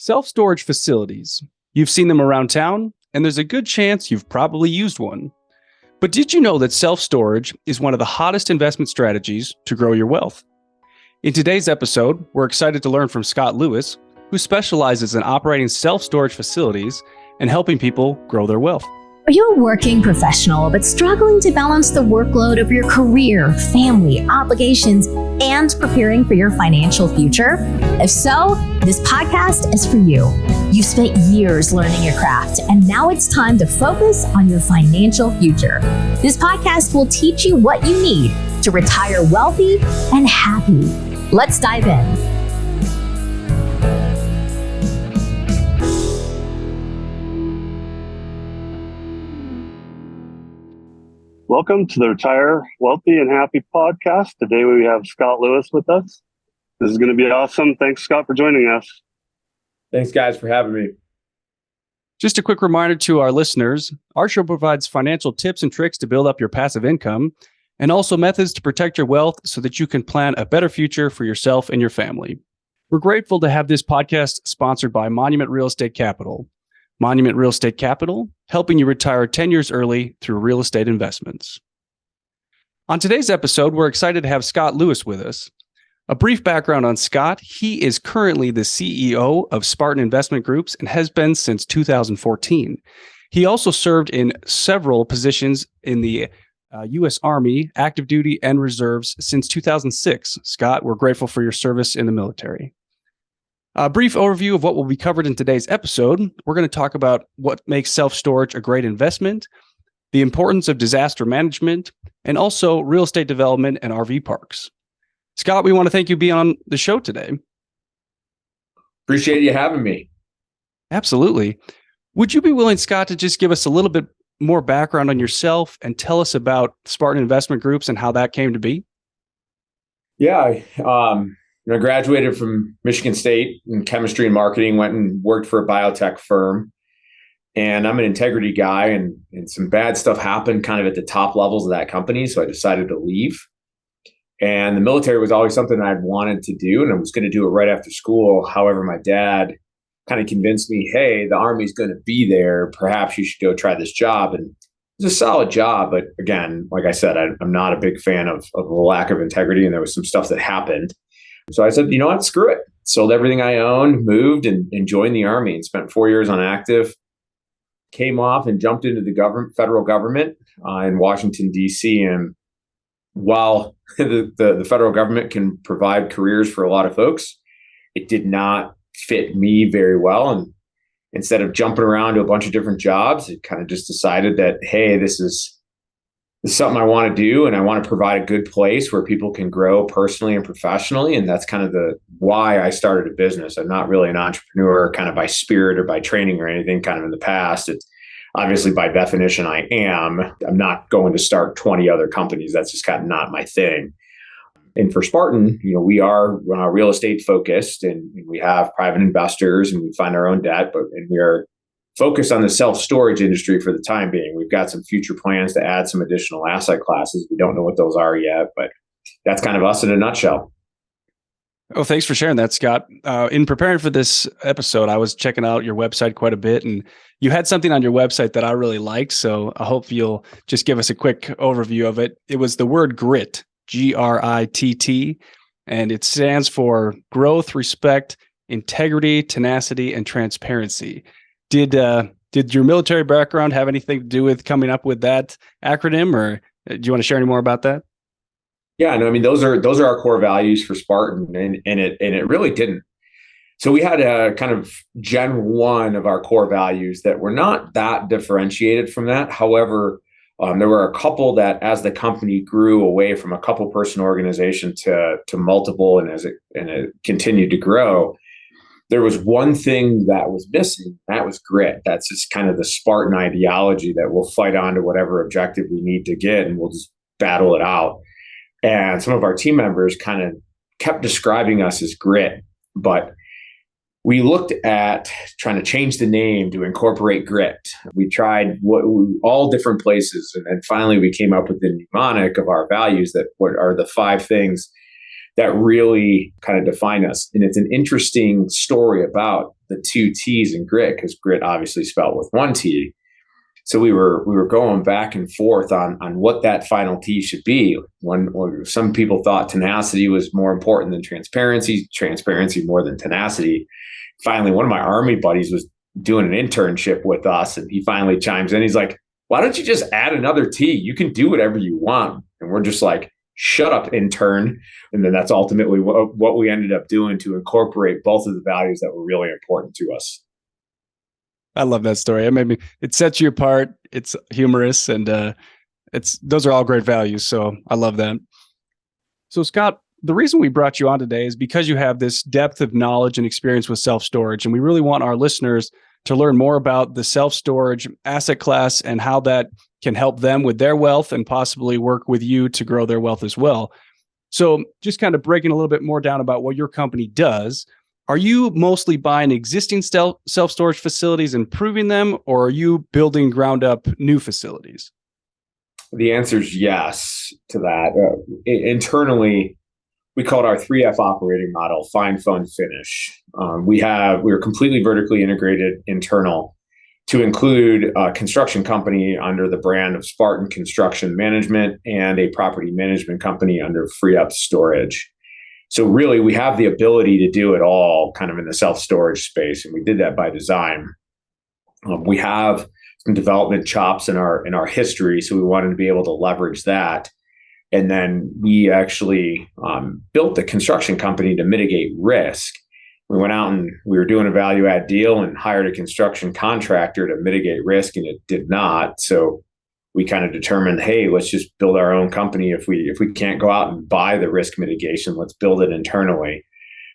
Self-storage facilities. You've seen them around town, and there's a good chance you've probably used one. But did you know that self-storage is one of the hottest investment strategies to grow your wealth? In today's episode, we're excited to learn from Scott Lewis, who specializes in operating self-storage facilities and helping people grow their wealth. Are you a working professional but struggling to balance the workload of your career, family, obligations, and preparing for your financial future? If so, this podcast is for you. You've spent years learning your craft, and now it's time to focus on your financial future. This podcast will teach you what you need to retire wealthy and happy. Let's dive in. Welcome to the Retire Wealthy and Happy podcast. Today we have Scott Lewis with us. This is going to be awesome. Thanks, Scott, for joining us. Thanks, guys, for having me. Just a quick reminder to our listeners, our show provides financial tips and tricks to build up your passive income and also methods to protect your wealth so that you can plan a better future for yourself and your family. We're grateful to have this podcast sponsored by Monument Real Estate Capital. Monument Real Estate Capital, helping you retire 10 years early through real estate investments. On today's episode, we're excited to have Scott Lewis with us. A brief background on Scott: he is currently the CEO of Spartan Investment Groups and has been since 2014. He also served in several positions in the U.S. Army, active duty, and reserves since 2006. Scott, we're grateful for your service in the military. A brief overview of what will be covered in today's episode. We're going to talk about what makes self-storage a great investment, the importance of disaster management, and also real estate development and RV parks. Scott, we want to thank you for being on the show today. Appreciate you having me. Absolutely. Would you be willing, Scott, to just give us a little bit more background on yourself and tell us about Spartan Investment Groups and how that came to be? Yeah, I graduated from Michigan State in chemistry and marketing, went and worked for a biotech firm. And I'm an integrity guy, and some bad stuff happened kind of at the top levels of that company. So I decided to leave. And the military was always something I'd wanted to do, and I was going to do it right after school. However, my dad kind of convinced me, hey, the Army's going to be there. Perhaps you should go try this job. And it was a solid job. But again, like I said, I'm not a big fan of the lack of integrity. And there was some stuff that happened. So I said, you know what, screw it. Sold everything I owned, moved and joined the Army and spent 4 years on active. Came off and jumped into the federal government in Washington, D.C. And while the federal government can provide careers for a lot of folks, it did not fit me very well. And instead of jumping around to a bunch of different jobs, it kind of just decided that, hey, this is something I want to do, and I want to provide a good place where people can grow personally and professionally. And that's kind of why I started a business. I'm not really an entrepreneur kind of by spirit or by training or anything kind of in the past. It's obviously by definition I am. I'm not going to start 20 other companies. That's just kind of not my thing. And for Spartan, we are real estate focused, and we have private investors, and we fund our own debt, and we are focused on the self-storage industry for the time being. We've got some future plans to add some additional asset classes. We don't know what those are yet, but that's kind of us in a nutshell. Oh, thanks for sharing that, Scott. In preparing for this episode, I was checking out your website quite a bit, and you had something on your website that I really liked. So I hope you'll just give us a quick overview of it. It was the word GRIT, G-R-I-T-T, and it stands for growth, respect, integrity, tenacity, and transparency. Did your military background have anything to do with coming up with that acronym, or do you want to share any more about that? Yeah, no, I mean, those are our core values for Spartan, and it really didn't. So we had a kind of Gen 1 of our core values that were not that differentiated from that. However, there were a couple that, as the company grew away from a couple person organization to multiple, and as it continued to grow, there was one thing that was missing. That was grit. That's just kind of the Spartan ideology that we'll fight on to whatever objective we need to get, and we'll just battle it out. And some of our team members kind of kept describing us as grit, but we looked at trying to change the name to incorporate grit. We tried all different places, and finally we came up with the mnemonic of our values that are the 5 things that really kind of define us. And it's an interesting story about the two T's in grit, because grit obviously spelled with one T. So we were going back and forth on what that final T should be. When some people thought tenacity was more important than transparency more than tenacity. Finally, one of my Army buddies was doing an internship with us, and he finally chimes in. He's like, "Why don't you just add another T? You can do whatever you want." And we're just like, "Shut up, intern." And then that's ultimately what we ended up doing to incorporate both of the values that were really important to us. I love that story. It sets you apart. It's humorous, and those are all great values. So I love that. So Scott, the reason we brought you on today is because you have this depth of knowledge and experience with self-storage, and we really want our listeners to learn more about the self-storage asset class and how that can help them with their wealth and possibly work with you to grow their wealth as well. So just kind of breaking a little bit more down about what your company does. Are you mostly buying existing self-storage facilities and improving them, or are you building ground up new facilities? The answer is yes to that. Internally, we call it our 3F operating model: find, fund, finish. We're completely vertically integrated internal to include a construction company under the brand of Spartan Construction Management and a property management company under Free Up Storage. So really, we have the ability to do it all kind of in the self-storage space, and we did that by design. We have some development chops in our history, so we wanted to be able to leverage that. And then we actually built the construction company to mitigate risk. We went out and we were doing a value add deal and hired a construction contractor to mitigate risk, and it did not. So we kind of determined, hey, let's just build our own company. If we can't go out and buy the risk mitigation, let's build it internally.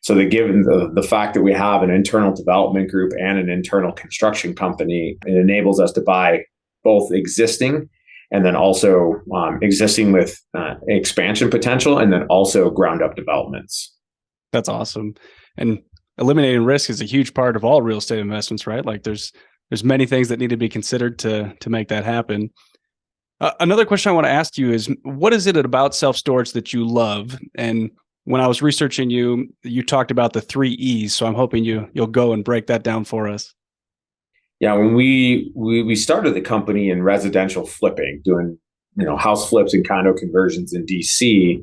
So that given the fact that we have an internal development group and an internal construction company, it enables us to buy both existing and then also existing with expansion potential, and then also ground up developments. That's awesome. And eliminating risk is a huge part of all real estate investments, right? Like there's many things that need to be considered to make that happen. Another question I want to ask you is, what is it about self-storage that you love? And when I was researching you talked about the 3 E's. So I'm hoping you'll go and break that down for us. Yeah, when we started the company in residential flipping, doing house flips and condo conversions in DC,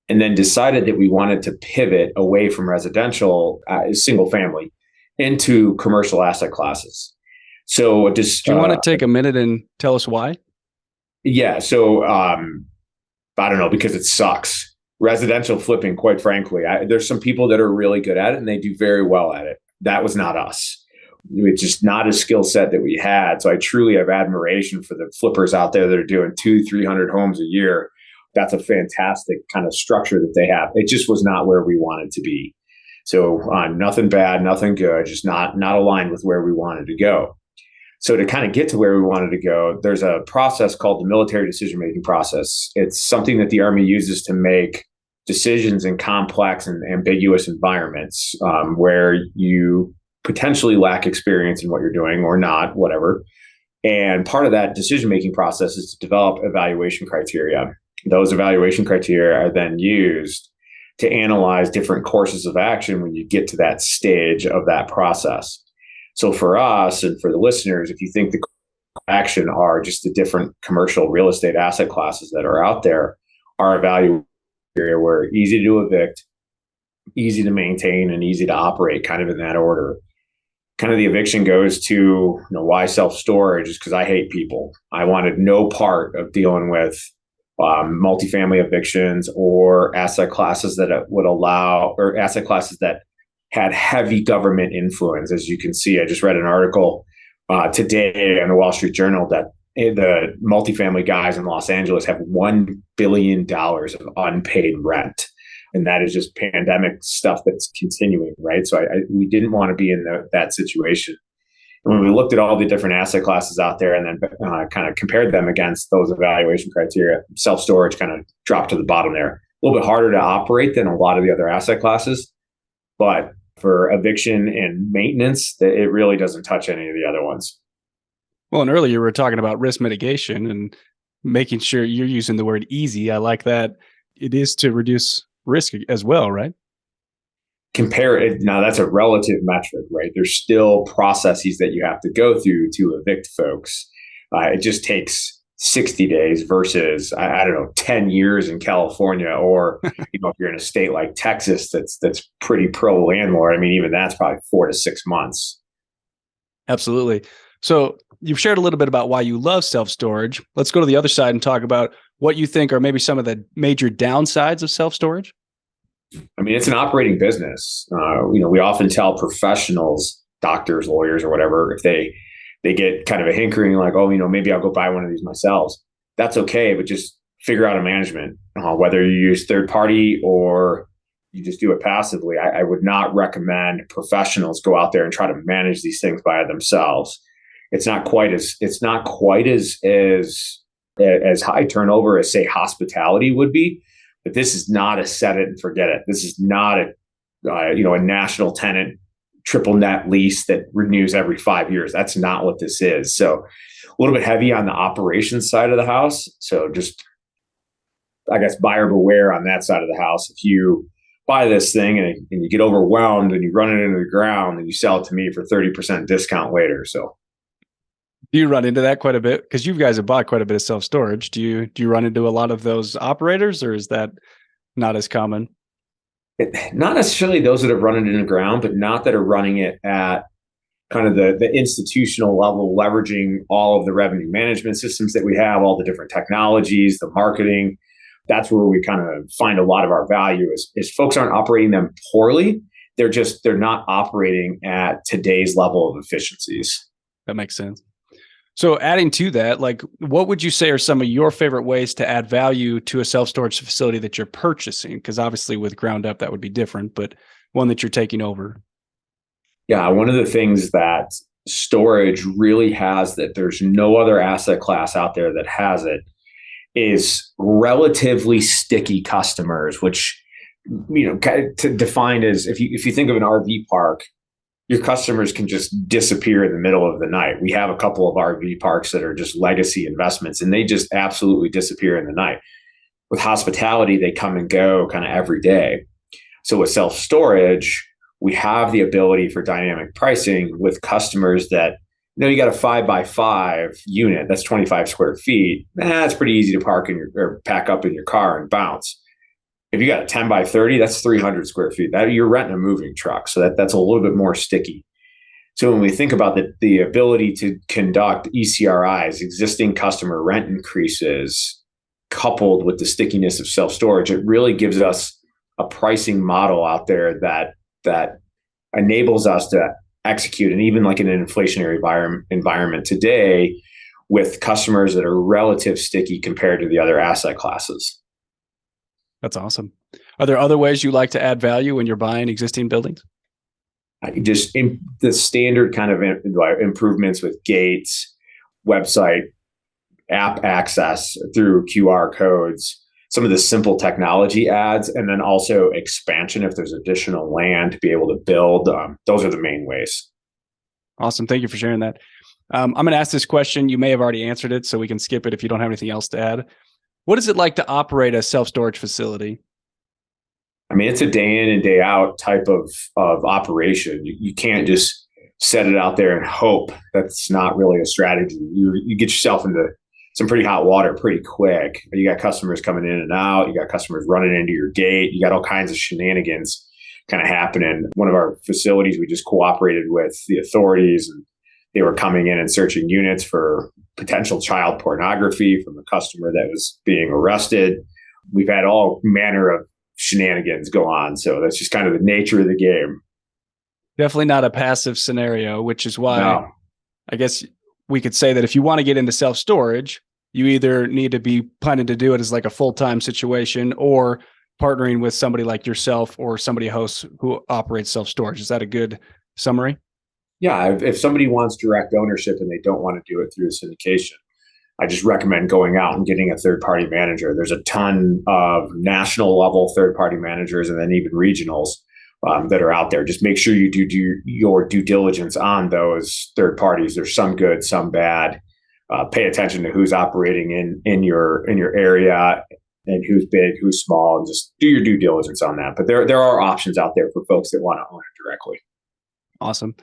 and then decided that we wanted to pivot away from residential single family into commercial asset classes. So just do you want to take a minute and tell us why? Yeah, so I don't know, because it sucks. Residential flipping, quite frankly, there's some people that are really good at it and they do very well at it. That was not us. It's just not a skill set that we had. So I truly have admiration for the flippers out there that are doing 200-300 homes a year. That's a fantastic kind of structure that they have. It just was not where we wanted to be. So nothing bad, nothing good, just not aligned with where we wanted to go. So to kind of get to where we wanted to go, there's a process called the military decision-making process. It's something that the Army uses to make decisions in complex and ambiguous environments where you potentially lack experience in what you're doing or not, whatever. And part of that decision-making process is to develop evaluation criteria. Those evaluation criteria are then used to analyze different courses of action when you get to that stage of that process. So for us and for the listeners, if you think the action are just the different commercial real estate asset classes that are out there, our evaluation criteria were easy to evict, easy to maintain, and easy to operate, kind of in that order. Kind of the eviction goes to, why self-storage is because I hate people. I wanted no part of dealing with multifamily evictions or asset classes that would allow, or asset classes that had heavy government influence. As you can see, I just read an article today in the Wall Street Journal that the multifamily guys in Los Angeles have $1 billion of unpaid rent. And that is just pandemic stuff that's continuing, right? So we didn't want to be in that situation. And when we looked at all the different asset classes out there and then kind of compared them against those evaluation criteria, self-storage kind of dropped to the bottom there. A little bit harder to operate than a lot of the other asset classes, but for eviction and maintenance, it really doesn't touch any of the other ones. Well, and earlier we were talking about risk mitigation and making sure you're using the word easy. I like that. It is to reduce risk as well, right? compare it. Now that's a relative metric, right? There's still processes that you have to go through to evict folks. It just takes 60 days versus, I don't know, 10 years in California, or, if you're in a state like Texas, that's pretty pro landlord. I mean, even that's probably 4 to 6 months. Absolutely. So you've shared a little bit about why you love self-storage. Let's go to the other side and talk about what you think are maybe some of the major downsides of self-storage. I mean, it's an operating business. We often tell professionals, doctors, lawyers, or whatever, if they get kind of a hankering like, oh, maybe I'll go buy one of these myself. That's okay, but just figure out a management, whether you use third party or you just do it passively. I would not recommend professionals go out there and try to manage these things by themselves. It's not quite as high turnover as, say, hospitality would be. But this is not a set it and forget it. This is not a national tenant triple net lease that renews every 5 years. That's not what this is. So a little bit heavy on the operations side of the house. So just, I guess, buyer beware on that side of the house. If you buy this thing and you get overwhelmed and you run it into the ground and you sell it to me for 30% discount later. So do you run into that quite a bit? Because you guys have bought quite a bit of self-storage. Do you run into a lot of those operators, or is that not as common? Not necessarily those that have run it in the ground, but not that are running it at kind of the institutional level, leveraging all of the revenue management systems that we have, all the different technologies, the marketing. That's where we kind of find a lot of our value is folks aren't operating them poorly. They're not operating at today's level of efficiencies. That makes sense. So adding to that, like, what would you say are some of your favorite ways to add value to a self-storage facility that you're purchasing? Because obviously with ground up, that would be different, but one that you're taking over. Yeah, one of the things that storage really has that there's no other asset class out there that has it is relatively sticky customers, which, to define as if you think of an RV park, your customers can just disappear in the middle of the night. We have a couple of RV parks that are just legacy investments, and they just absolutely disappear in the night. With hospitality, they come and go kind of every day. So with self-storage, we have the ability for dynamic pricing with customers that, you got a 5x5 unit, that's 25 square feet. That's pretty easy to park or pack up in your car and bounce. If you got a 10x30, that's 300 square feet. That you're renting a moving truck. So that's a little bit more sticky. So when we think about the ability to conduct ECRIs, existing customer rent increases, coupled with the stickiness of self-storage, it really gives us a pricing model out there that enables us to execute. And even like in an inflationary environment today, with customers that are relative sticky compared to the other asset classes. That's awesome. Are there other ways you like to add value when you're buying existing buildings? Just in the standard kind of improvements with gates, website, app access through QR codes, some of the simple technology adds, and then also expansion if there's additional land to be able to build. Those are the main ways. Awesome. Thank you for sharing that. I'm going to ask this question. You may have already answered it, so we can skip it if you don't have anything else to add. What is it like to operate a self-storage facility? I mean, it's a day in and day out type of operation. You can't just set it out there and hope. That's not really a strategy. You get yourself into some pretty hot water pretty quick. You got customers coming in and out. You got customers running into your gate. You got all kinds of shenanigans kind of happening. One of our facilities, we just cooperated with the authorities, and they were coming in and searching units for potential child pornography from a customer that was being arrested. We've had all manner of shenanigans go on. So that's just kind of the nature of the game. Definitely not a passive scenario, which is why I guess we could say that if you want to get into self-storage, you either need to be planning to do it as like a full-time situation or partnering with somebody like yourself or somebody who operates self-storage. Is that a good summary? Yeah, if somebody wants direct ownership and they don't want to do it through a syndication, I just recommend going out and getting a third-party manager. There's a ton of national level third-party managers and then even regionals that are out there. Just make sure you do your due diligence on those third parties. There's some good, some bad. Pay attention to who's operating in your area. and who's big, who's small, and just do your due diligence on that. But there are options out there for folks that want to own it directly. Awesome.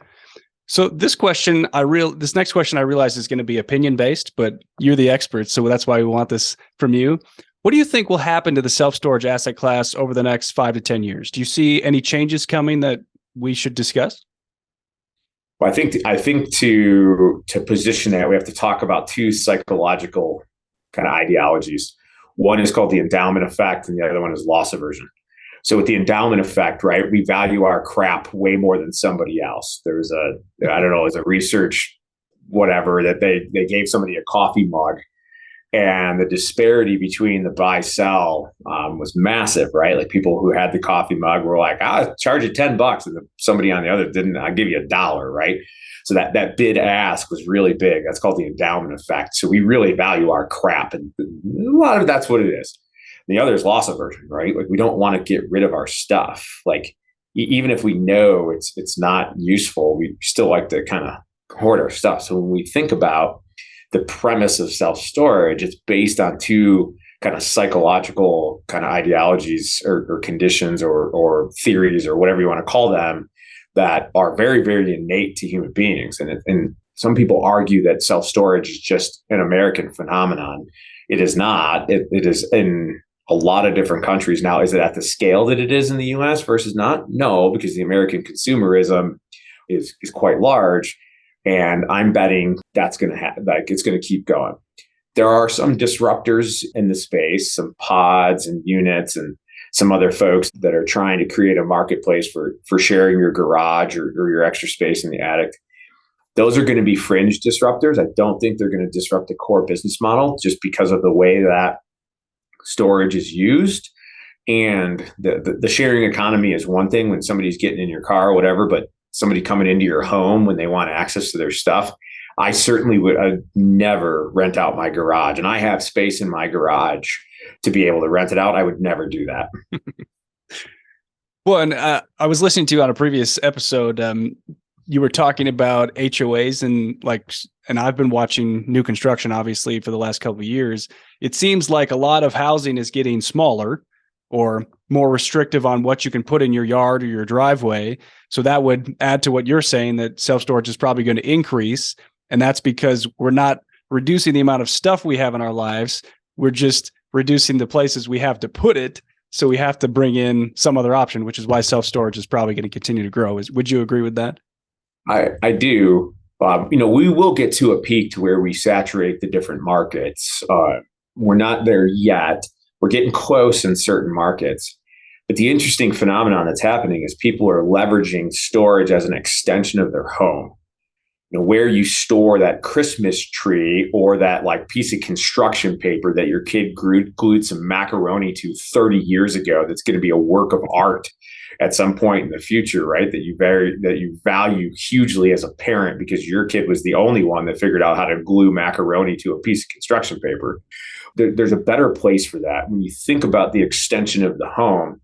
So this next question I realize is going to be opinion based, but you're the expert, so that's why we want this from you. What do you think will happen to the self-storage asset class over the next 5 to 10 years? Do you see any changes coming that we should discuss? Well, I think to position that, we have to talk about two psychological kind of ideologies. One is called the endowment effect, and the other one is loss aversion. So with the endowment effect, right, we value our crap way more than somebody else. There's a research, whatever, that they gave somebody a coffee mug, and the disparity between the buy sell was massive, right? Like people who had the coffee mug were like, I'll charge you $10, and somebody on the other didn't. I'll give you $1, right? So that bid ask was really big. That's called the endowment effect. So we really value our crap, and a lot of that's what it is. The other is loss aversion, right? Like we don't want to get rid of our stuff. Like even if we know it's not useful, we still like to kind of hoard our stuff. So when we think about the premise of self-storage, it's based on two kind of psychological kind of ideologies or conditions or theories or whatever you want to call them that are very, very innate to human beings. And some people argue that self-storage is just an American phenomenon. It is not. It is in a lot of different countries. Now, is it at the scale that it is in the US versus not? No, because the American consumerism is quite large. And I'm betting that's going to happen. Like it's going to keep going. There are some disruptors in the space, some pods and units and some other folks that are trying to create a marketplace for sharing your garage or your extra space in the attic. Those are going to be fringe disruptors. I don't think they're going to disrupt the core business model just because of the way that storage is used. And the sharing economy is one thing when somebody's getting in your car or whatever, but somebody coming into your home when they want access to their stuff, I certainly would never rent out my garage. And I have space in my garage to be able to rent it out. I would never do that. Well, and I was listening to you on a previous episode. You were talking about HOAs and I've been watching new construction, obviously, for the last couple of years. It seems like a lot of housing is getting smaller or more restrictive on what you can put in your yard or your driveway. So that would add to what you're saying, that self-storage is probably going to increase. And that's because we're not reducing the amount of stuff we have in our lives. We're just reducing the places we have to put it. So we have to bring in some other option, which is why self-storage is probably going to continue to grow. Would you agree with that? I do. We will get to a peak to where we saturate the different markets. We're not there yet. We're getting close in certain markets. But the interesting phenomenon that's happening is people are leveraging storage as an extension of their home. Where you store that Christmas tree or that like piece of construction paper that your kid glued some macaroni to 30 years ago that's going to be a work of art at some point in the future, right? That you value hugely as a parent because your kid was the only one that figured out how to glue macaroni to a piece of construction paper. There's a better place for that. When you think about the extension of the home,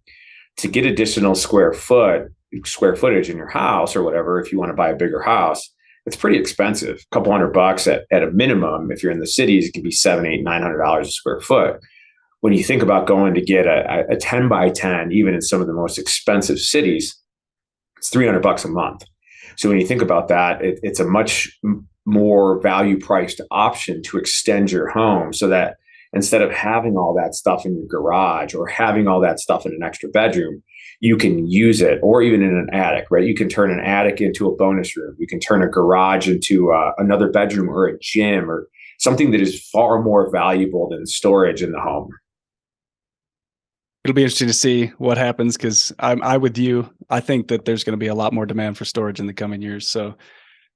to get additional square footage in your house or whatever, if you want to buy a bigger house, it's pretty expensive. A couple $100 at a minimum. If you're in the cities, it could be $700, $800, $900 a square foot. When you think about going to get a 10 by 10, even in some of the most expensive cities, it's $300 a month. So when you think about that, it's a much more value priced option to extend your home so that instead of having all that stuff in your garage or having all that stuff in an extra bedroom, you can use it, or even in an attic, right? You can turn an attic into a bonus room. You can turn a garage into another bedroom or a gym or something that is far more valuable than storage in the home. It'll be interesting to see what happens because I'm with you. I think that there's going to be a lot more demand for storage in the coming years. So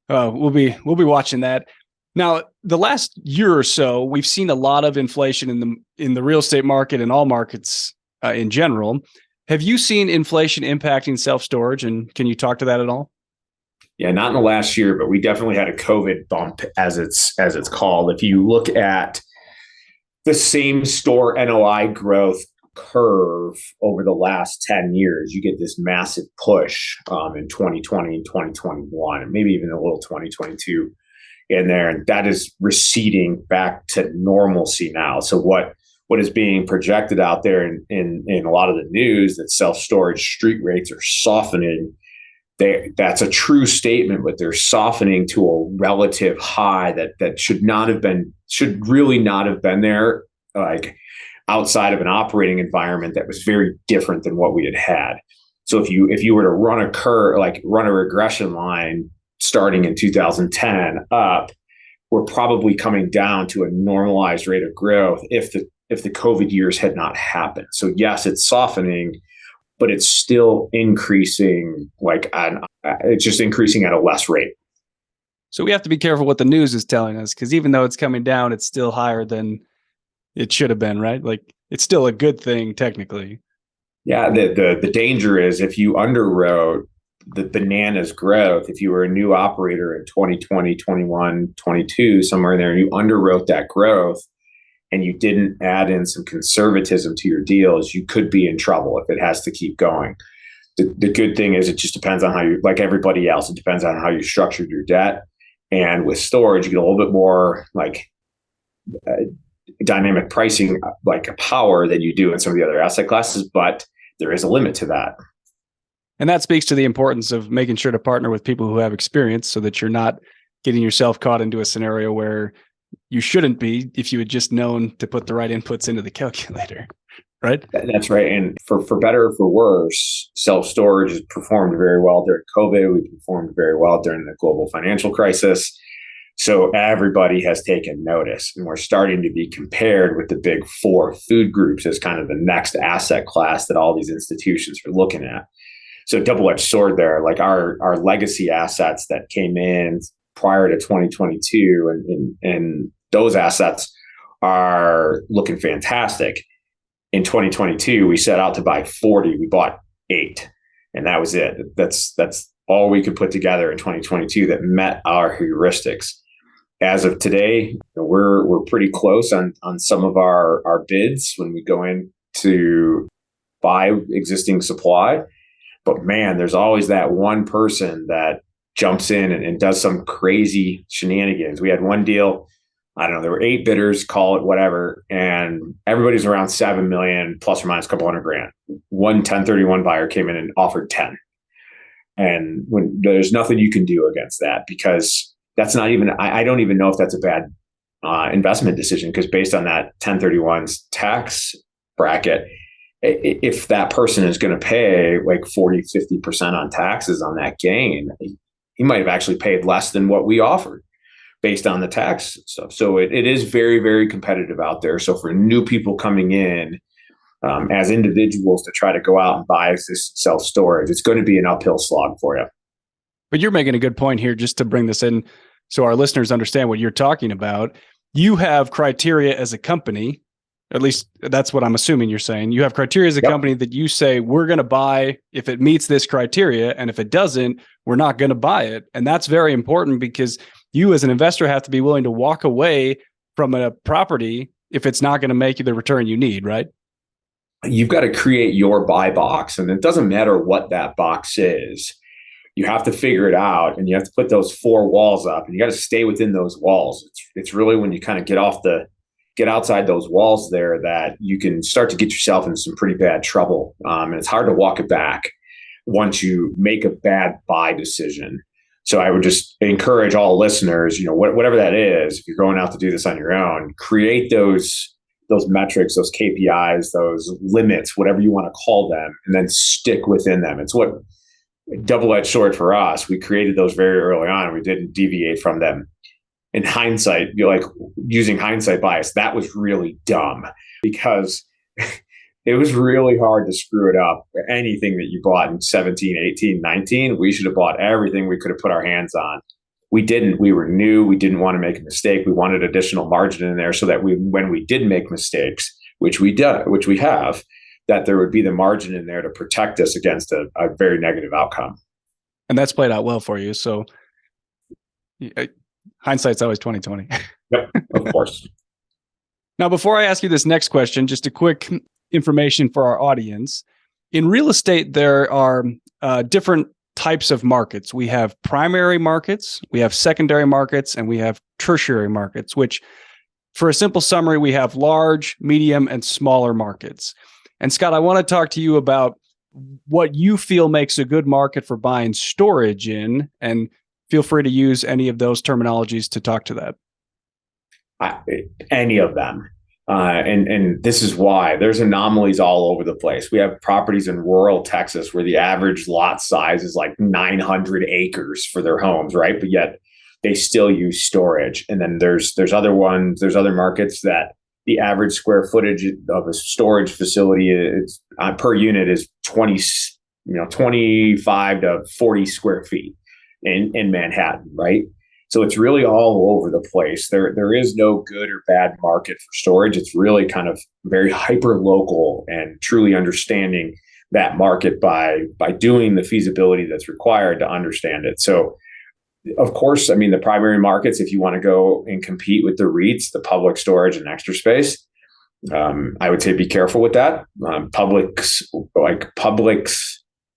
we'll be watching that. Now, the last year or so, we've seen a lot of inflation in the real estate market and all markets in general. Have you seen inflation impacting self-storage, and can you talk to that at all? Yeah, not in the last year, but we definitely had a COVID bump, as it's called. If you look at the same store NOI growth curve over the last 10 years, you get this massive push in 2020 and 2021, and maybe even a little 2022 in there. And that is receding back to normalcy now. So what what is being projected out there in a lot of the news that self-storage street rates are softening. That's a true statement, but they're softening to a relative high that should really not have been there, like outside of an operating environment that was very different than what we had. So if you were to run a curve, like run a regression line starting in 2010 up, we're probably coming down to a normalized rate of growth if the COVID years had not happened. So yes, it's softening, but it's still increasing. It's just increasing at a less rate. So we have to be careful what the news is telling us, because even though it's coming down, it's still higher than it should have been, right? Like, it's still a good thing technically. Yeah, the danger is if you underwrote the bananas growth, if you were a new operator in 2020, 21, 22, somewhere in there, and you underwrote that growth and you didn't add in some conservatism to your deals, you could be in trouble if it has to keep going. The good thing is it just depends on how you, like everybody else, it depends on how you structured your debt. And with storage, you get a little bit more dynamic pricing, like power than you do in some of the other asset classes, but there is a limit to that. And that speaks to the importance of making sure to partner with people who have experience so that you're not getting yourself caught into a scenario where you shouldn't be if you had just known to put the right inputs into the calculator, right? That's right. And for better or for worse, self-storage has performed very well during COVID. We performed very well during the global financial crisis. So everybody has taken notice, and we're starting to be compared with the big four food groups as kind of the next asset class that all these institutions are looking at. So double-edged sword there, like our legacy assets that came in prior to 2022, and those assets are looking fantastic. In 2022, we set out to buy 40. We bought 8, and that was it. That's all we could put together in 2022 that met our heuristics. As of today, we're pretty close on some of our bids when we go in to buy existing supply. But man, there's always that one person that jumps in and does some crazy shenanigans. We had one deal, I don't know, there were 8 bidders, call it whatever, and everybody's around 7 million plus or minus a couple $100,000. One 1031 buyer came in and offered 10. And when there's nothing you can do against that, because that's not even, I don't even know if that's a bad investment decision, because based on that 1031's tax bracket, if that person is going to pay like 40, 50% on taxes on that gain, he might have actually paid less than what we offered based on the tax stuff. So it is very, very competitive out there. So for new people coming in as individuals to try to go out and buy this self-storage, it's going to be an uphill slog for you. But you're making a good point here, just to bring this in so our listeners understand what you're talking about. You have criteria as a company, at least that's what I'm assuming you're saying. You have criteria as a company that you say, we're going to buy if it meets this criteria. And if it doesn't, we're not going to buy it. And that's very important, because you as an investor have to be willing to walk away from a property if it's not going to make you the return you need, right? You've got to create your buy box, and it doesn't matter what that box is. You have to figure it out, and you have to put those 4 walls up, and you got to stay within those walls. It's really when you kind of get outside those walls there that you can start to get yourself into some pretty bad trouble. And it's hard to walk it back once you make a bad buy decision. So I would just encourage all listeners, whatever that is, if you're going out to do this on your own, create those metrics, those KPIs, those limits, whatever you want to call them, and then stick within them. It's what double-edged sword for us. We created those very early on. We didn't deviate from them. In hindsight, using hindsight bias, that was really dumb, because it was really hard to screw it up. Anything that you bought in 17, 18, 19, we should have bought everything we could have put our hands on. We didn't. We were new. We didn't want to make a mistake. We wanted additional margin in there so that when we did make mistakes, which we have, that there would be the margin in there to protect us against a very negative outcome. And that's played out well for you. So hindsight's always 20/20. Yep, of course. Now, before I ask you this next question, just a quick information for our audience. In real estate, there are different types of markets. We have primary markets, we have secondary markets, and we have tertiary markets, which for a simple summary, we have large, medium, and smaller markets. And Scott, I want to talk to you about what you feel makes a good market for buying storage in, and feel free to use any of those terminologies to talk to that. Any of them. And this is why there's anomalies all over the place. We have properties in rural Texas where the average lot size is like 900 acres for their homes, right? But yet they still use storage. And then there's other markets that the average square footage of a storage facility is per unit is 25 to 40 square feet in Manhattan, right? So it's really all over the place. There is no good or bad market for storage. It's really kind of very hyper local, and truly understanding that market by doing the feasibility that's required to understand it. So of course, I mean, the primary markets, if you want to go and compete with the REITs, the Public Storage and Extra Space, I would say be careful with that. Public's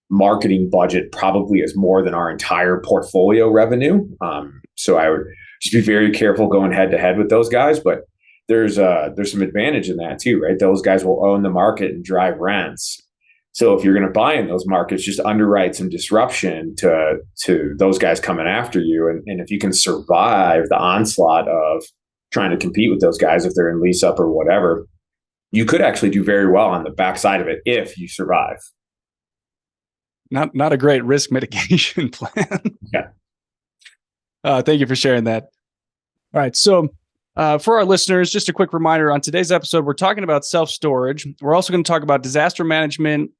marketing budget probably is more than our entire portfolio revenue. So I would just be very careful going head to head with those guys. But there's some advantage in that too, right? Those guys will own the market and drive rents. So if you're going to buy in those markets, just underwrite some disruption to those guys coming after you. And if you can survive the onslaught of trying to compete with those guys, if they're in lease up or whatever, you could actually do very well on the backside of it if you survive. Not a great risk mitigation plan. Yeah. Thank you for sharing that. All right. So for our listeners, just a quick reminder, on today's episode, we're talking about self-storage. We're also going to talk about disaster management,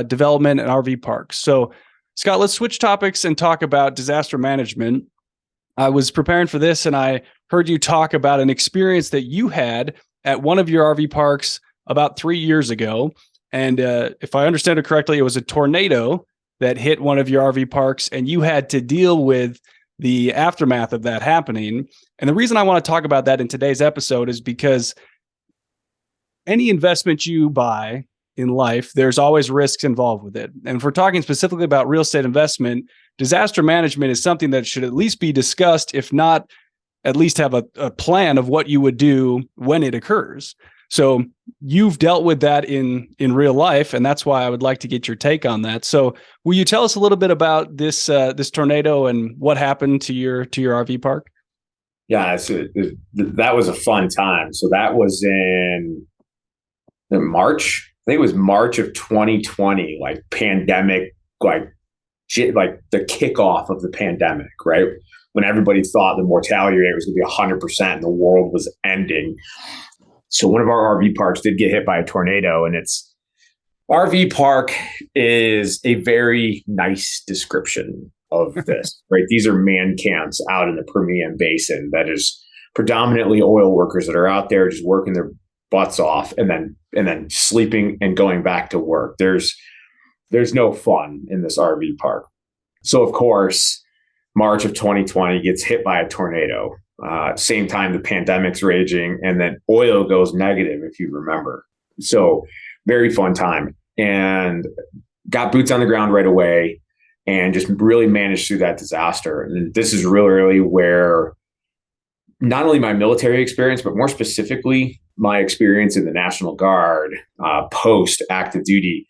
development, and RV parks. So Scott, let's switch topics and talk about disaster management. I was preparing for this and I heard you talk about an experience that you had at one of your RV parks about 3 years ago. And if I understand it correctly, it was a tornado that hit one of your RV parks, and you had to deal with the aftermath of that happening. And the reason I want to talk about that in today's episode is because any investment you buy in life, there's always risks involved with it. And if we're talking specifically about real estate investment, disaster management is something that should at least be discussed, if not at least have a plan of what you would do when it occurs. So you've dealt with that in real life, and that's why I would like to get your take on that. So will you tell us a little bit about this tornado and what happened to your RV park? Yeah, that was a fun time. So that was in March. I think it was March of 2020, like pandemic, like the kickoff of the pandemic, right? When everybody thought the mortality rate was going to be 100% and the world was ending. So one of our RV parks did get hit by a tornado, and RV park is a very nice description of this, right? These are man camps out in the Permian Basin that is predominantly oil workers that are out there just working their butts off and then sleeping and going back to work. There's no fun in this RV park. So of course, March of 2020 gets hit by a tornado. Same time the pandemic's raging, and then oil goes negative, if you remember. So very fun time, and got boots on the ground right away and just really managed through that disaster. And this is really where not only my military experience, but more specifically, my experience in the National Guard post active duty.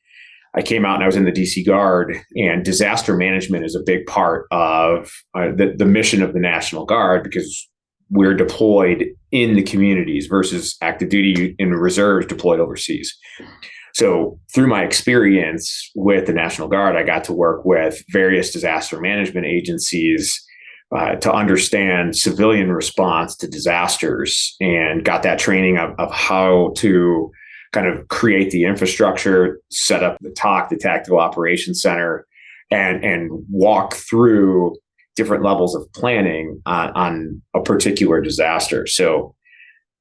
I came out and I was in the DC Guard, and disaster management is a big part of the mission of the National Guard, because we're deployed in the communities versus active duty in reserves deployed overseas. So through my experience with the National Guard, I got to work with various disaster management agencies to understand civilian response to disasters, and got that training of how to kind of create the infrastructure, set up the TOC, the Tactical Operations Center, and walk through different levels of planning on a particular disaster. So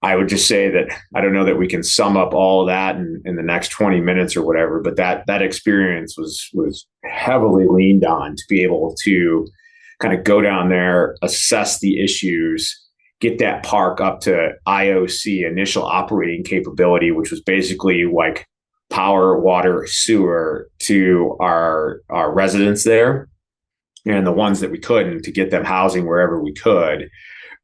I would just say that I don't know that we can sum up all of that in the next 20 minutes or whatever, but that experience was heavily leaned on to be able to kind of go down there, assess the issues, get that park up to IOC, initial operating capability, which was basically like power, water, sewer to our residents there, and the ones that we couldn't, to get them housing wherever we could,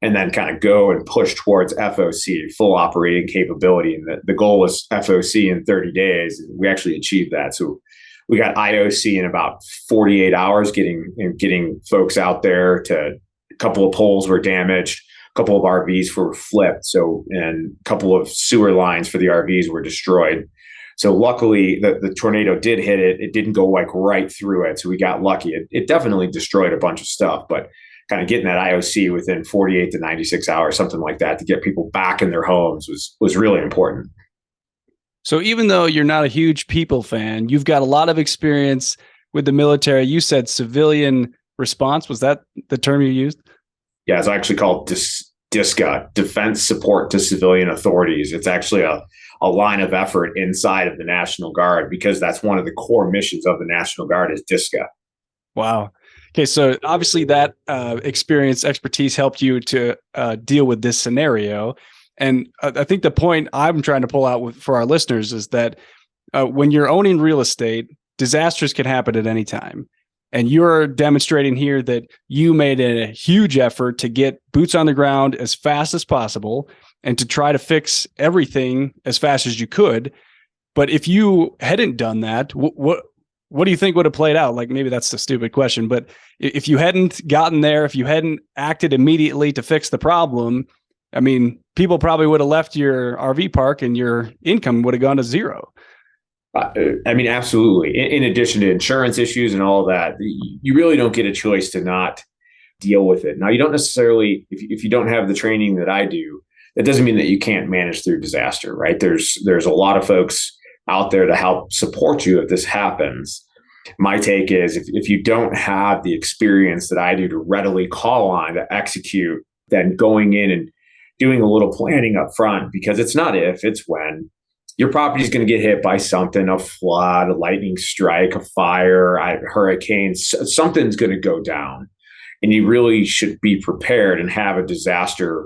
and then kind of go and push towards FOC, full operating capability. And the goal was FOC in 30 days. We actually achieved that. So we got IOC in about 48 hours, getting folks out there. To a couple of poles were damaged, a couple of RVs were flipped. And a couple of sewer lines for the RVs were destroyed. So luckily the tornado did hit it. It didn't go like right through it. So we got lucky. It definitely destroyed a bunch of stuff, but kind of getting that IOC within 48 to 96 hours, something like that, to get people back in their homes was really important. So even though you're not a huge people fan, you've got a lot of experience with the military. You said civilian response. Was that the term you used? Yeah, it's actually called DSCA, Defense Support to Civilian Authorities. It's actually a line of effort inside of the National Guard, because that's one of the core missions of the National Guard is DSCA. Wow. Okay, so obviously that expertise helped you to deal with this scenario. And I think the point I'm trying to pull out for our listeners is that when you're owning real estate, disasters can happen at any time. And you're demonstrating here that you made a huge effort to get boots on the ground as fast as possible and to try to fix everything as fast as you could. But if you hadn't done that, what do you think would have played out? Like, maybe that's a stupid question, but if you hadn't gotten there, if you hadn't acted immediately to fix the problem, I mean, people probably would have left your RV park and your income would have gone to zero. I mean, absolutely. In addition to insurance issues and all that, you really don't get a choice to not deal with it. Now, you don't necessarily, if you don't have the training that I do, that doesn't mean that you can't manage through disaster, right? There's a lot of folks out there to help support you if this happens. My take is if you don't have the experience that I do to readily call on to execute, then going in and doing a little planning up front, because it's not if, it's when. Your property is going to get hit by something, a flood, a lightning strike, a fire, a hurricane, something's going to go down. And you really should be prepared and have a disaster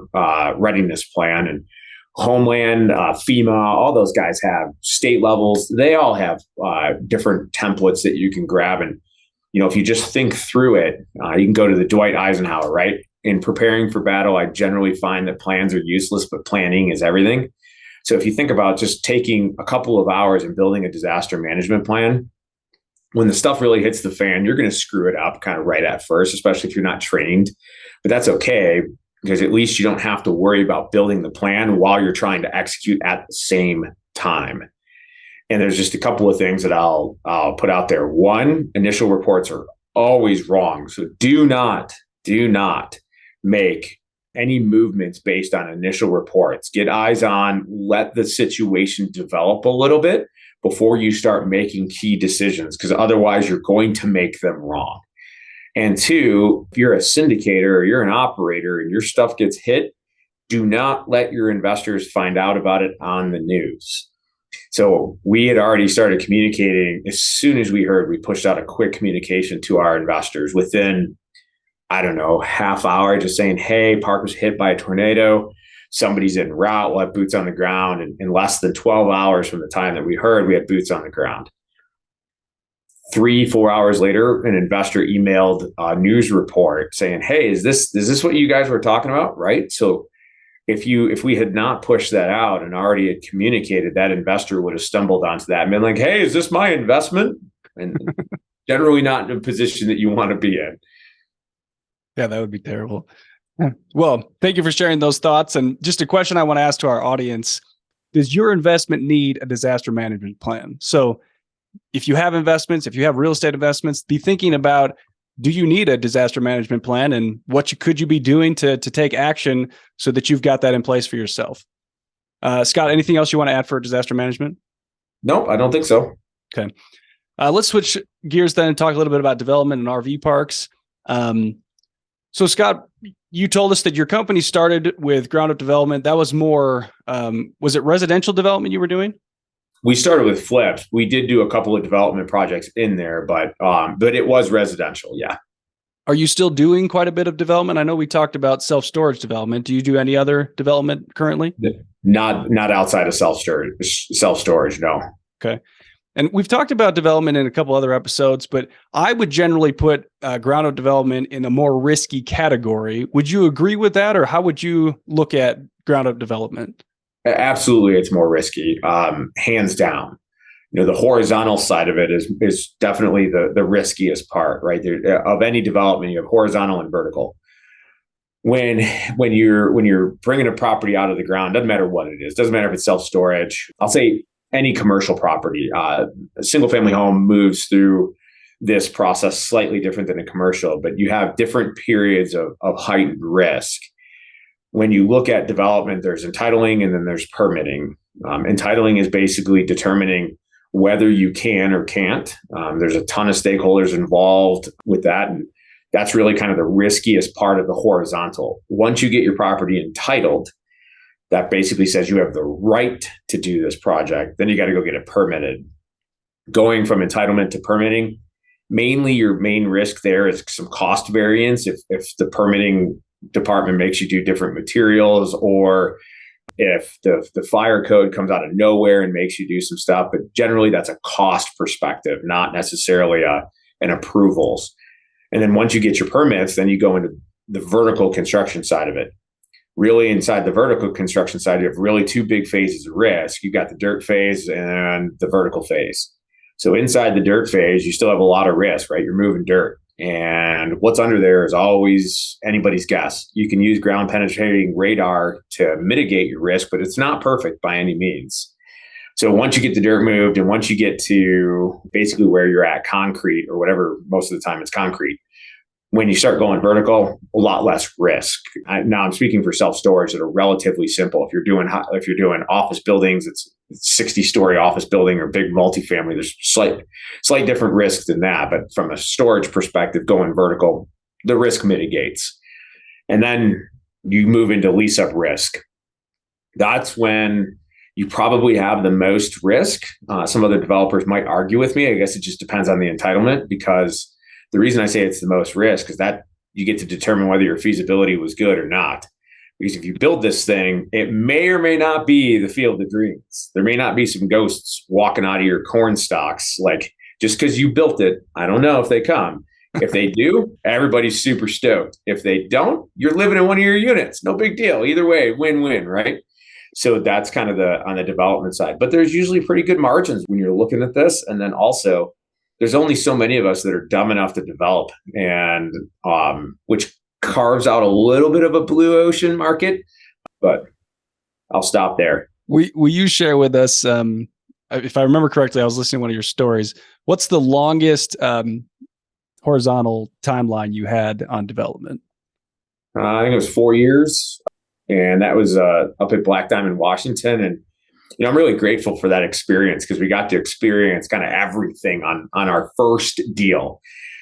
readiness plan. And Homeland, FEMA, all those guys have state levels. They all have different templates that you can grab. And, if you just think through it, you can go to the Dwight Eisenhower, right? In preparing for battle, I generally find that plans are useless, but planning is everything. So if you think about just taking a couple of hours and building a disaster management plan, when the stuff really hits the fan, you're going to screw it up kind of right at first, especially if you're not trained. But that's okay, because at least you don't have to worry about building the plan while you're trying to execute at the same time. And there's just a couple of things that I'll put out there. One, initial reports are always wrong. So do not make any movements based on initial reports. Get eyes on, let the situation develop a little bit before you start making key decisions, because otherwise you're going to make them wrong. And two, if you're a syndicator or you're an operator and your stuff gets hit, do not let your investors find out about it on the news. So we had already started communicating. As soon as we heard, we pushed out a quick communication to our investors within, I don't know, half hour, just saying, hey, park was hit by a tornado. Somebody's en route. We'll have boots on the ground. And in less than 12 hours from the time that we heard, we had boots on the ground. 3-4 hours later, an investor emailed a news report saying, hey, is this what you guys were talking about? Right. So if we had not pushed that out and already had communicated, that investor would have stumbled onto that and been like, hey, is this my investment? And generally not in a position that you want to be in. Yeah, that would be terrible. Well, thank you for sharing those thoughts. And just a question I want to ask to our audience: does your investment need a disaster management plan? So if you have investments, if you have real estate investments, be thinking about, do you need a disaster management plan, and could you be doing to take action so that you've got that in place for yourself? Scott, anything else you want to add for disaster management? Nope, I don't think so. Okay. Let's switch gears then and talk a little bit about development and RV parks. So Scott, you told us that your company started with ground up development. That was more, was it residential development you were doing? We started with flips. We did do a couple of development projects in there, but it was residential. Yeah. Are you still doing quite a bit of development? I know we talked about self-storage development. Do you do any other development currently? Not outside of self-storage. No. Okay. And we've talked about development in a couple other episodes, but I would generally put ground up development in a more risky category. Would you agree with that, or how would you look at ground up development? Absolutely, it's more risky, hands down. The horizontal side of it is definitely the riskiest part, right? Of any development, you have horizontal and vertical. When you're bringing a property out of the ground, doesn't matter what it is, doesn't matter if it's self-storage. I'll say any commercial property, a single family home moves through this process slightly different than a commercial, but you have different periods of heightened risk. When you look at development, there's entitling and then there's permitting. Entitling is basically determining whether you can or can't. There's a ton of stakeholders involved with that. And that's really kind of the riskiest part of the horizontal. Once you get your property entitled, that basically says you have the right to do this project. Then you got to go get it permitted. Going from entitlement to permitting, mainly your main risk there is some cost variance. If the permitting department makes you do different materials, or if the fire code comes out of nowhere and makes you do some stuff. But generally that's a cost perspective, not necessarily an approvals. And then once you get your permits, then you go into the vertical construction side of it. Really, inside the vertical construction side, you have really two big phases of risk. You've got the dirt phase and the vertical phase. So inside the dirt phase, you still have a lot of risk, right? You're moving dirt. And what's under there is always anybody's guess. You can use ground penetrating radar to mitigate your risk, but it's not perfect by any means. So once you get the dirt moved and once you get to basically where you're at, concrete or whatever, most of the time it's concrete. When you start going vertical, a lot less risk. Now I'm speaking for self-storage that are relatively simple. If you're doing office buildings, it's 60-story office building or big multifamily. There's slight different risk than that. But from a storage perspective, going vertical, the risk mitigates. And then you move into lease-up risk. That's when you probably have the most risk. Some other developers might argue with me. I guess it just depends on the entitlement, because the reason I say it's the most risk is that you get to determine whether your feasibility was good or not. Because if you build this thing, it may or may not be the field of dreams. There may not be some ghosts walking out of your corn stalks. Like, just because you built it, I don't know if they come. If they do, everybody's super stoked. If they don't, you're living in one of your units. No big deal. Either way, win-win, right? So that's kind of on the development side. But there's usually pretty good margins when you're looking at this. And then also, there's only so many of us that are dumb enough to develop, and which carves out a little bit of a blue ocean market. But I'll stop there. Will you share with us, if I remember correctly, I was listening to one of your stories. What's the longest horizontal timeline you had on development? I think it was 4 years, and that was up at Black Diamond, Washington. And I'm really grateful for that experience, because we got to experience kind of everything on our first deal.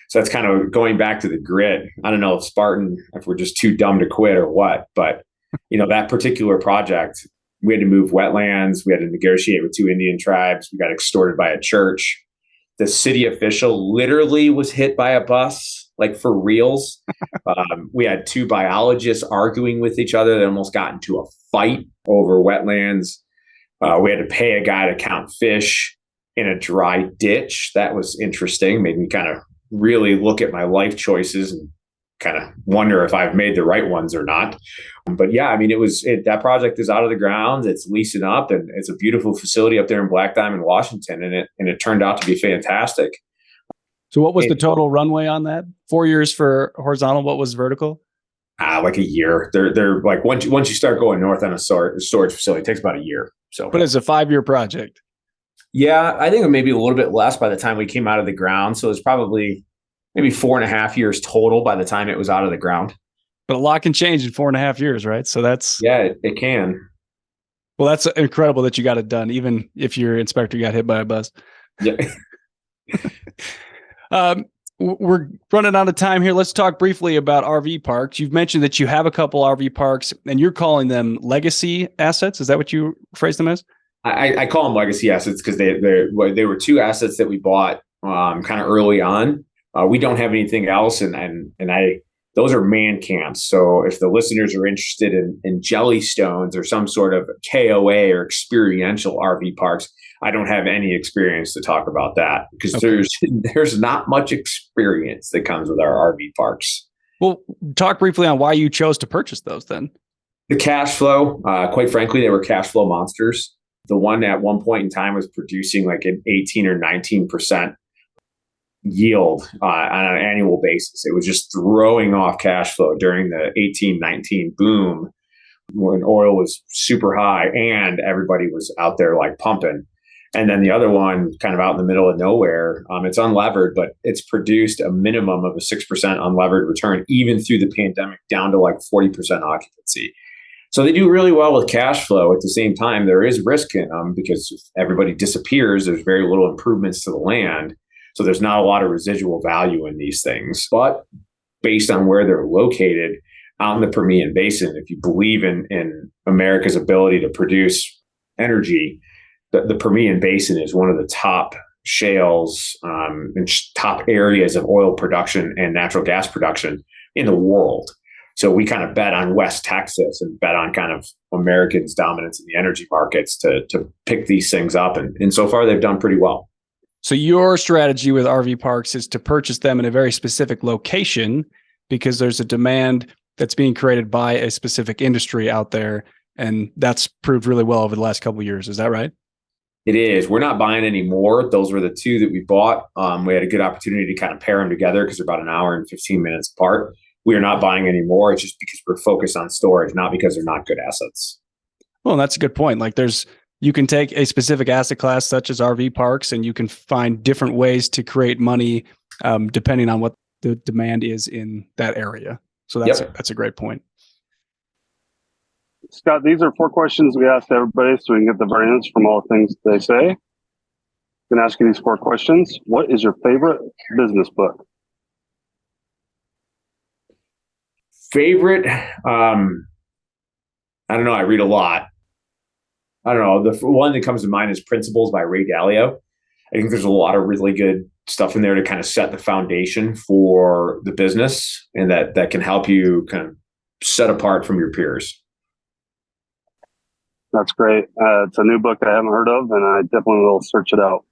So that's kind of going back to the grid. I don't know if Spartan, if we're just too dumb to quit or what, but that particular project, we had to move wetlands. We had to negotiate with 2 Indian tribes. We got extorted by a church. The city official literally was hit by a bus, like for reals. We had 2 biologists arguing with each other. They almost got into a fight over wetlands. We had to pay a guy to count fish in a dry ditch. That was interesting. Made me kind of really look at my life choices and kind of wonder if I've made the right ones or not. But yeah, I mean, that project is out of the ground. It's leasing up, and it's a beautiful facility up there in Black Diamond, Washington. And it turned out to be fantastic. So what was the total runway on that? 4 years for horizontal. What was vertical? Like a year. They're like, once you start going north on a storage facility, it takes about a year. So, but it's a 5-year project. Yeah, I think maybe a little bit less by the time we came out of the ground. So it's probably maybe 4.5 years total by the time it was out of the ground. But a lot can change in 4.5 years, right? So it can. Well, that's incredible that you got it done, even if your inspector got hit by a bus. Yeah. We're running out of time here. Let's talk briefly about RV parks. You've mentioned that you have a couple RV parks, and you're calling them legacy assets. Is that what you phrase them as? I call them legacy assets because they were 2 assets that we bought kind of early on. We don't have anything else, and those are man camps. So if the listeners are interested in Jellystones or some sort of KOA or experiential RV parks, I don't have any experience to talk about that because Okay. there's not much experience that comes with our RV parks. Well, talk briefly on why you chose to purchase those then. The cash flow, quite frankly, they were cash flow monsters. The one at one point in time was producing like an 18 or 19% yield on an annual basis. It was just throwing off cash flow during the 18-19 boom when oil was super high and everybody was out there like pumping. And then the other one kind of out in the middle of nowhere, it's unlevered, but it's produced a minimum of a 6% unlevered return, even through the pandemic, down to like 40% occupancy. So they do really well with cash flow. At the same time, there is risk in them because if everybody disappears, there's very little improvements to the land. So there's not a lot of residual value in these things. But based on where they're located out in the Permian Basin, if you believe in America's ability to produce energy, the Permian Basin is one of the top shales and top areas of oil production and natural gas production in the world. So we kind of bet on West Texas and bet on kind of Americans' dominance in the energy markets to pick these things up. And so far, they've done pretty well. So your strategy with RV parks is to purchase them in a very specific location because there's a demand that's being created by a specific industry out there. And that's proved really well over the last couple of years. Is that right? It is. We're not buying any more. Those were the two that we bought. We had a good opportunity to kind of pair them together because they're about an hour and 15 minutes apart. We are not buying any more. It's just because we're focused on storage, not because they're not good assets. Well, that's a good point. Like you can take a specific asset class such as RV parks and you can find different ways to create money depending on what the demand is in that area. So that's a great point. Scott, these are 4 questions we asked everybody so we can get the variance from all the things they say. I'm going to ask you these 4 questions. What is your favorite business book? Favorite? I don't know. I read a lot. I don't know. The one that comes to mind is Principles by Ray Dalio. I think there's a lot of really good stuff in there to kind of set the foundation for the business and that can help you kind of set apart from your peers. That's great. It's a new book I haven't heard of, and I definitely will search it out.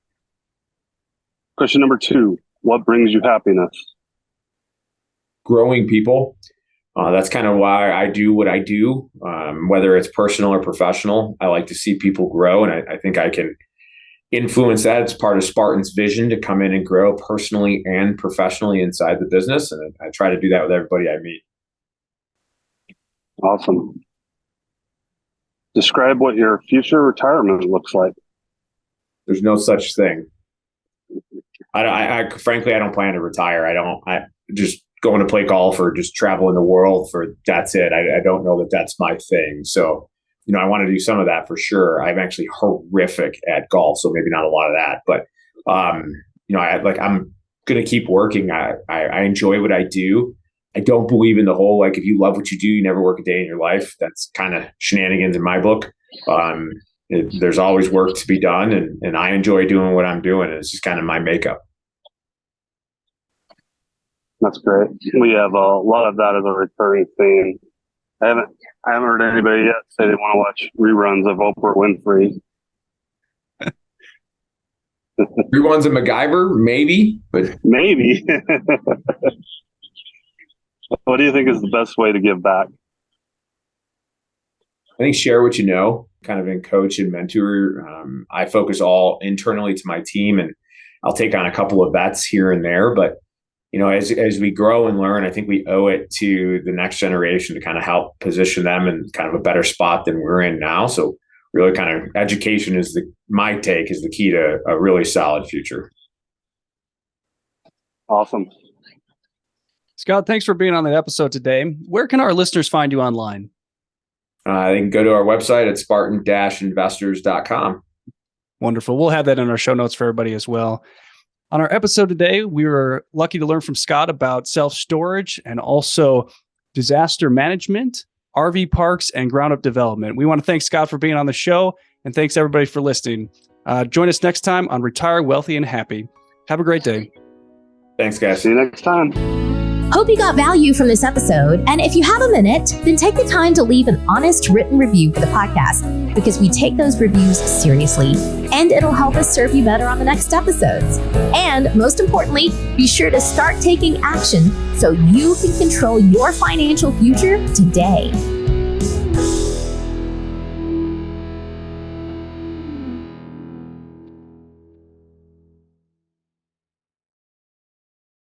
Question number 2, what brings you happiness? Growing people. That's kind of why I do what I do, whether it's personal or professional. I like to see people grow, and I think I can influence that. It's part of Spartan's vision to come in and grow personally and professionally inside the business, and I try to do that with everybody I meet. Awesome. Describe what your future retirement looks like. There's no such thing. I frankly, I don't plan to retire. I just going to play golf or just traveling the world that's it. I don't know that that's my thing. So, I want to do some of that for sure. I'm actually horrific at golf, so maybe not a lot of that, but, I'm going to keep working. I enjoy what I do. I don't believe in the whole, like, if you love what you do, you never work a day in your life. That's kind of shenanigans in my book. There's always work to be done, and I enjoy doing what I'm doing. And it's just kind of my makeup. That's great. We have a lot of that as a recurring theme. I haven't heard anybody yet say they want to watch reruns of Oprah Winfrey. Reruns of MacGyver, maybe, but maybe. What do you think is the best way to give back? I think share what you know, kind of in coach and mentor. I focus all internally to my team, and I'll take on a couple of bets here and there, but as we grow and learn, I think we owe it to the next generation to kind of help position them in kind of a better spot than we're in now. So really kind of education is my take is the key to a really solid future. Awesome. Scott, thanks for being on the episode today. Where can our listeners find you online? They can go to our website at spartan-investors.com. Wonderful. We'll have that in our show notes for everybody as well. On our episode today, we were lucky to learn from Scott about self-storage and also disaster management, RV parks, and ground-up development. We want to thank Scott for being on the show, and thanks everybody for listening. Join us next time on Retire Wealthy and Happy. Have a great day. Thanks, guys. See you next time. Hope you got value from this episode, and if you have a minute, then take the time to leave an honest written review for the podcast, because we take those reviews seriously, and it'll help us serve you better on the next episodes. And most importantly, be sure to start taking action so you can control your financial future today.